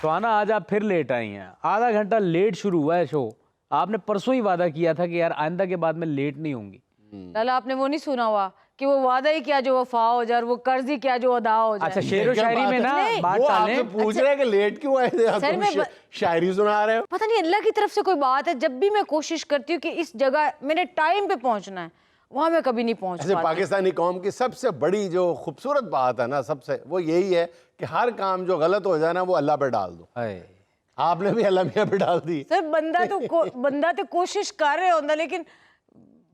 सुहाना, आज आप फिर लेट आई हैं। आधा घंटा लेट शुरू हुआ है शो। आपने परसों ही वादा किया था कि यार आइंदा के बाद मैं लेट नहीं होंगी। लाला, आपने वो नहीं सुना हुआ कि वो वादा ही क्या जो वफा हो जाए और वो कर्ज ही क्या जो अदा हो जाए। अच्छा, शेरो शायरी में ना बात वो टालें। आपसे पूछ रहे हैं कि लेट क्यों आए थे आप? सर, मैं शायरी सुना रहे हो? पता नहीं अल्लाह की तरफ से कोई बात है, जब भी मैं कोशिश करती हूँ कि इस जगह मैंने टाइम पे पहुंचना है, वहां मैं कभी नहीं पहुंच ऐसे पाती। पाकिस्तानी कौम की सबसे बड़ी जो खूबसूरत बात है ना, सबसे वो यही है कि हर काम जो गलत हो जाए ना वो अल्लाह पे डाल दो। हाय। आपने भी अल्लाह मियां पे डाल दी। सर, बंदा तो कोशिश कर रहे होता, लेकिन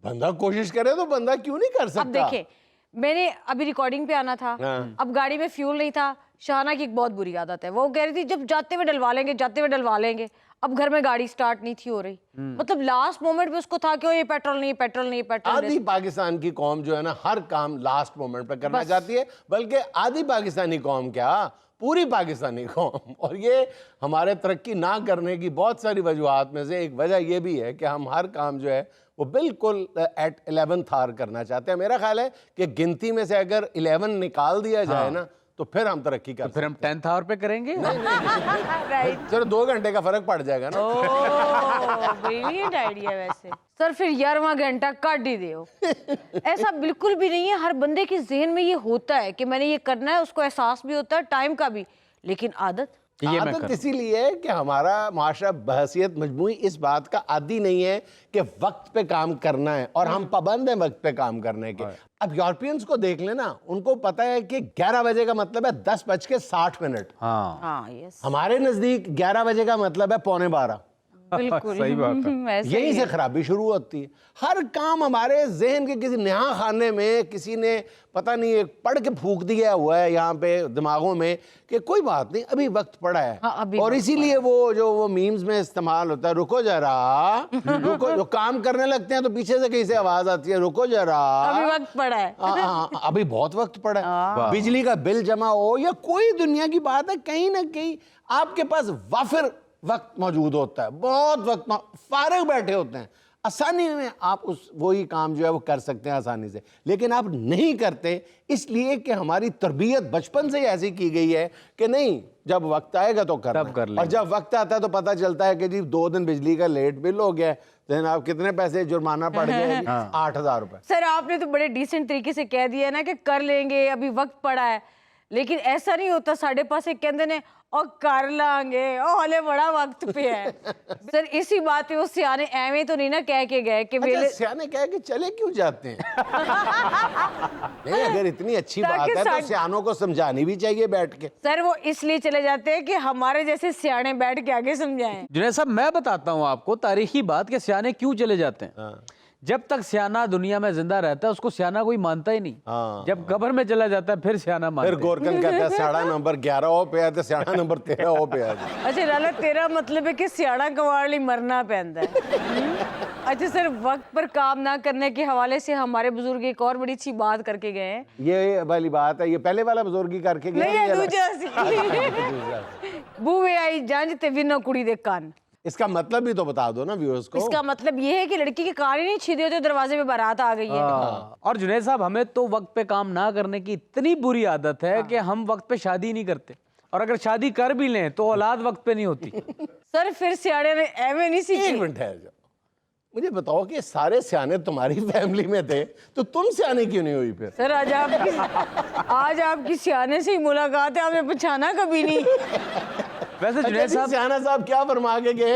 बंदा कोशिश करे तो बंदा क्यों नहीं कर सकता? अब देखे, मैंने अभी रिकॉर्डिंग पे आना था, अब गाड़ी में फ्यूल नहीं था। शाहाना की एक बहुत बुरी आदत है, वो कह रही थी जब जाते हुए डलवा लेंगे, जाते हुए डलवा लेंगे। अब घर में गाड़ी स्टार्ट नहीं थी हो रही, मतलब लास्ट मोमेंट पे उसको था कि ये पेट्रोल नहीं, पेट्रोल नहीं, पेट्रोल आधी पाकिस्तान की कौम जो है ना हर काम लास्ट मोमेंट पे करना चाहती है, बल्कि आधी पाकिस्तानी कौम क्या, पूरी पाकिस्तानी कौम। और ये हमारे तरक्की ना करने की बहुत सारी वजूहात में से एक वजह ये भी है कि हम हर काम जो है वो बिल्कुल एट 11th आवर करना चाहते हैं। मेरा ख्याल है कि गिनती में से अगर 11 निकाल दिया जाए ना तो फिर हम तरक्की कर फिर हम 10th आवर पे करेंगे। राइट। चलो 2 घंटे का फर्क पड़ जाएगा ना। ब्रिलियंट आइडिया वैसे। सर, फिर 11वां घंटा काट ही दो। ऐसा बिल्कुल भी नहीं है, हर बंदे के जहन में ये होता है कि मैंने ये करना है, उसको एहसास भी होता है टाइम का भी, लेकिन आदत आदत इसीलिए है कि हमारा माशरा बहसियत मजमूई इस बात का आदी नहीं है कि वक्त पे काम करना है, और हम पाबंद हैं वक्त पे काम करने के। अब यूरोपियंस को देख लेना, उनको पता है कि 11 बजे का मतलब है 10:60। हाँ, यस, हमारे नजदीक 11 बजे का मतलब है 11:45। बिल्कुल सही बात है। यहीं से खराबी शुरू होती है। हर काम हमारे जहन के किसी नहा खाने में किसी ने पता नहीं पढ़ के फूक दिया हुआ है यहाँ पे दिमागों में कि कोई बात नहीं, अभी वक्त पड़ा है। अभी और इसीलिए वो मीम्स में इस्तेमाल होता है, रुको जरा, रुको। जो काम करने लगते हैं तो पीछे से कहीं से आवाज आती है, रुको जरा, अभी वक्त पड़ा है। अभी बहुत वक्त पड़ा है। बिजली का बिल जमा हो या कोई दुनिया की बात है, कहीं ना कहीं आपके पास वाफिर वक्त मौजूद होता है, बहुत वक्त फारिग बैठे होते हैं, आसानी में आप उस वही काम जो है वो कर सकते हैं आसानी से, लेकिन आप नहीं करते इसलिए कि हमारी तरबियत बचपन से ही ऐसी की गई है कि नहीं, जब वक्त आएगा तो करना। तब कर लेंगे। और जब वक्त आता है तो पता चलता है कि जी 2 दिन बिजली का लेट बिल हो गया, तो आप कितने पैसे जुर्माना पड़ गया? 8,000 रुपए। सर, आपने तो बड़े डिसेंट तरीके से कह दिया ना कि कर लेंगे, अभी वक्त पड़ा है, लेकिन ऐसा नहीं होता। साढ़े पास एक कहते ने और कर लांगे, ओ हले बड़ा वक्त पे है। सर, इसी बात पे वो सियाने एवे तो नहीं ना कह के गए कि अच्छा, सियाने कह के चले क्यों जाते हैं? नहीं, अगर इतनी अच्छी बात है तो सियानों को समझानी भी चाहिए बैठ के। सर, वो इसलिए चले जाते हैं कि हमारे जैसे सियाने बैठ के आगे समझाएं। जुनैद साहब, मैं बताता हूँ आपको तारीखी बात कि सियाने क्यों चले जाते हैं। जब तक सियाना दुनिया में जिंदा रहता है उसको सियाना कोई मानता ही नहीं। जब कब्र में चला जाता है फिर सियाना मानता है। फिर गोरकन कहता है सियाना नंबर 11 हो पे आते, सियाना नंबर 13 हो पे आते। अच्छा लाला, तेरा मतलब है कि सियाना कवाड़ ली मरना पैंदा है। अच्छा सर, वक्त पर काम ना करने के हवाले से हमारे बुजुर्ग एक और बड़ी अच्छी बात करके गए हैं। ये वाली बात है, ये पहले वाला बुजुर्गी करके गया नहीं, ये दूजा बूवे आई जंज ते विनो कुड़ी दे कान। इसका मतलब भी तो बता दो ना व्यूअर्स को। इसका मतलब ये है कि लड़की के कान ही नहीं छीदे होते, दरवाजे पे बारात आ गई है। और जुनैद साहब, हमें तो वक्त पे काम ना करने की इतनी बुरी आदत है कि हम वक्त पे शादी नहीं करते, और अगर शादी कर भी लें तो औलाद वक्त पे नहीं होती। सर, फिर सियाने ने एवे नहीं सीखी। एक मिनट है, मुझे बताओ कि सारे सियाने तुम्हारी फैमिली में थे तो तुम सियाने क्यों नहीं हुई फिर? सर, आज आपकी सियाने से ही मुलाकात है, आपने पहचाना कभी नहीं। वैसे जुनैद साहब, सियाना साहब क्या फरमा के गए?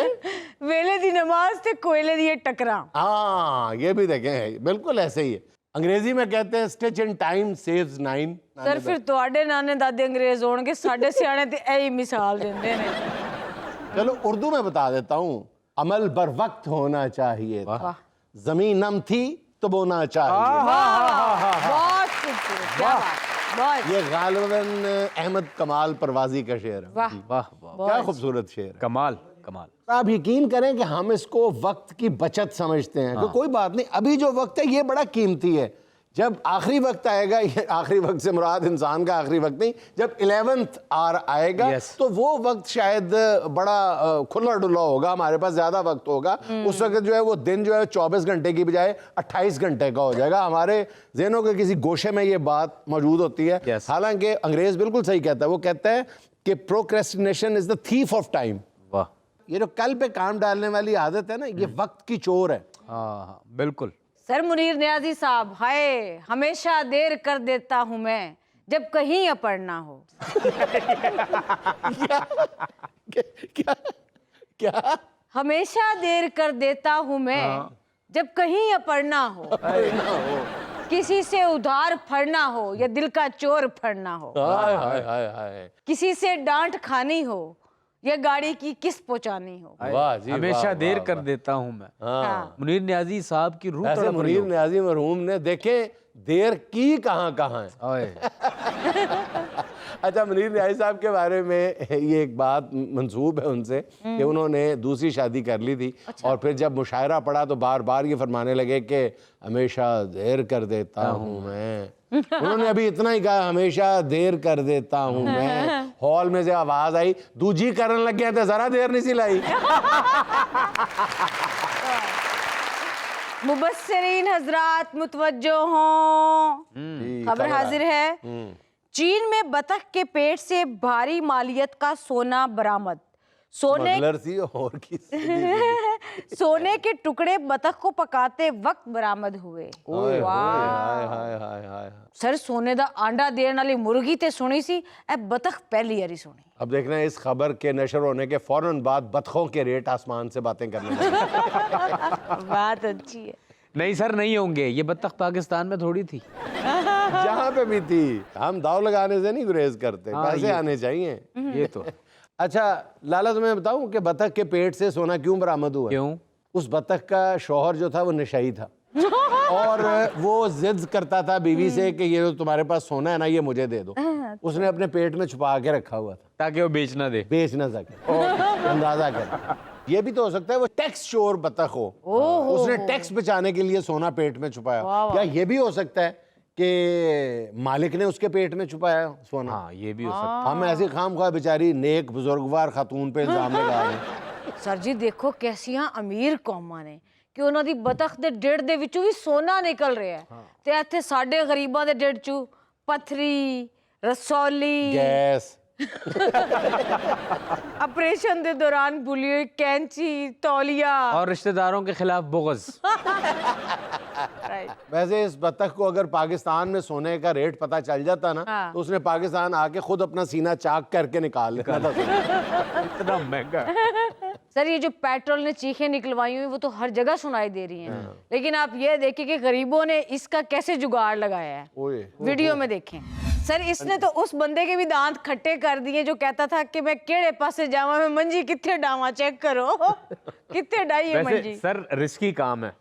वेले दी नमाज ते कोयले दी टकरा। हाँ, ये भी देखें, बिल्कुल ऐसे ही है। अंग्रेजी में कहते हैं stitch in time saves 9। Sir, फिर तुहाडे नाने दादे अंग्रेज होणगे, साडे सियाने ते यही मिसाल देंदे ने। चलो उर्दू में बता देता हूँ, अमल बर वक्त होना चाहिए था, जमीन नम थी तो बोना चाहिए। बहुत खूबसूरत, क्या बात, बहुत। ये गालिबन अहमद कमाल परवाजी का शेर है। वाह वाह वाह, क्या खूबसूरत शेर है। कमाल कमाल। आप यकीन करें कि हम इसको वक्त की बचत समझते हैं, तो कोई बात नहीं, अभी जो वक्त है ये बड़ा कीमती है। जब आखिरी वक्त आएगा, ये आखिरी वक्त से मुराद इंसान का आखिरी वक्त नहीं, जब 11th आवर आएगा तो वो वक्त शायद बड़ा खुला डुला होगा, हमारे पास ज्यादा वक्त होगा। उस वक्त जो है वो दिन जो है 24 घंटे की बजाय 28 घंटे का हो जाएगा। हमारे जहनों के किसी गोशे में ये बात मौजूद होती है। हालांकि अंग्रेज बिल्कुल सही कहता है, वो कहता है कि procrastination is the thief of time. वाह, ये जो कल पे काम डालने वाली आदत है ना, ये वक्त की चोर है। हाँ बिल्कुल। सर मुनीर न्याजी साहब, हाय हमेशा देर कर देता हूं मैं जब कहीं अपढ़ना हो। क्या क्या? हमेशा देर कर देता हूं मैं जब कहीं अपढ़ना हो, किसी से उधार फड़ना हो या दिल का चोर फड़ना हो, हाय हाय हाय हाय, किसी से डांट खानी हो या गाड़ी की किस्त पहुंचानी हो। वाह जी, हमेशा वाह, देर वाह, कर वाह। देता हूँ मैं। हाँ। मुनीर न्याजी साहब की रूह ऐसे तड़प रही मुनीर हो। न्याजी मरहूम ने देखे देर की कहाँ कहाँ है। ओए, अच्छा, मुनीर न्याजी साहब के बारे में ये एक बात मंसूब है उनसे कि उन्होंने दूसरी शादी कर ली थी। और फिर जब मुशायरा पड़ा तो बार बार ये फरमाने लगे कि हमेशा देर कर देता हूँ मैं। उन्होंने अभी इतना ही कहा, हमेशा देर कर देता हूँ मैं। हॉल में से आवाज आई, दूजी करने लग गया था, जरा देर नहीं सिलाई। मुबस्सिरीन हजरात मुतवज्जो हों, खबर हाजिर है। चीन में बतख के पेट से भारी मालियत का सोना बरामद। सोने स्मगलर थी और सोने के टुकड़े बतख को पकाते वक्त बरामद हुए। हाय हाय हाय हाय। सर सोने दा आंडा देने वाली मुर्गी ते सुनी सी, ए बतख पहली बारी सुनी। अब देखना, इस खबर के नशर होने के फौरन बाद बतखों के रेट आसमान से बातें करने लगे। बात अच्छी है। नहीं सर, नहीं होंगे। ये बत्तख पाकिस्तान में थोड़ी थी। जहाँ पे भी थी। हम दाव लगाने से नहीं गुरेज करते, पैसे आने चाहिए। ये तो अच्छा लाला, तुम्हें बताऊं कि बतख के पेट से सोना क्यों बरामद हुआ? क्यों? उस बतख का शौहर जो था वो नशाई था और वो जिद करता था बीवी से कि ये जो तुम्हारे पास सोना है ना, ये मुझे दे दो। उसने अपने पेट में छुपा के रखा हुआ था ताकि वो बेच ना दे। बेच ना सके। अंदाजा कर, ये भी तो हो सकता है वो टैक्स चोर बतख हो, उसने टैक्स बचाने के लिए सोना पेट में छुपाया। या ये भी हो सकता है कि मालिक ने उसके पेट में छुपाया सोना। हाँ, ये भी हो सकता हम ऐसी खामख्वाह बेचारी नेक बुजुर्गवार खातून पे इल्जाम लगा रहे हैं। सर जी देखो कैसियां अमीर कौमां ने कि ਉਹਨਾਂ ਦੀ ਬਤਖ ਦੇ ਢਿੱਡ ਦੇ ਵਿੱਚੋਂ ਵੀ ਸੋਨਾ ਨਿਕਲ ਰਿਹਾ ਹੈ ਤੇ ਇੱਥੇ ਸਾਡੇ ਗਰੀਬਾਂ ਦੇ ਢਿੱਡ 'ਚੋਂ ਪੱਥਰੀ, रसौली, गैस, ऑपरेशन के दौरान भूली हुई कैंची, तौलिया और रिश्तेदारों के खिलाफ बुग़्ज़। वैसे इस बतख को अगर पाकिस्तान में सोने का रेट पता चल जाता ना, तो उसने पाकिस्तान आके खुद अपना सीना चाक करके निकाल लेना था। इतना महंगा। सर ये जो पेट्रोल ने चीखें निकलवाई हुई वो तो हर जगह सुनाई दे रही हैं, लेकिन आप ये देखिए कि गरीबों ने इसका कैसे जुगाड़ लगाया है। वीडियो में देखें। सर इसने तो उस बंदे के भी दांत खट्टे कर दिए जो कहता था कि मैं केड़े पासे जावा, मैं मंजी कितने डावा, चेक करो कितने डाई है मंजी। सर रिस्की काम है।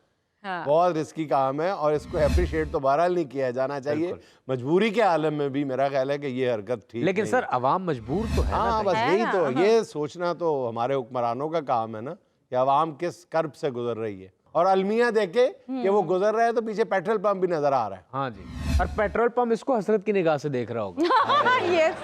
हाँ। बहुत रिस्की काम है और इसको अप्रिशिएट तो बहरहाल नहीं किया जाना चाहिए। मजबूरी के आलम में भी मेरा ख्याल है कि ये हरकत ठीक लेकिन नहीं। सर अवाम मजबूर तो है हाँ, ना। बस है यही ना, तो, हाँ। ये सोचना तो हमारे हुक्मरानों का काम है ना कि अवाम किस कर्ब से गुजर रही है। और अलमिया देखे कि वो गुजर रहा है तो पीछे पेट्रोल पंप भी नजर आ रहा है। हाँ जी, और पेट्रोल पंप इसको हसरत की निगाह से देख रहा होगा। यस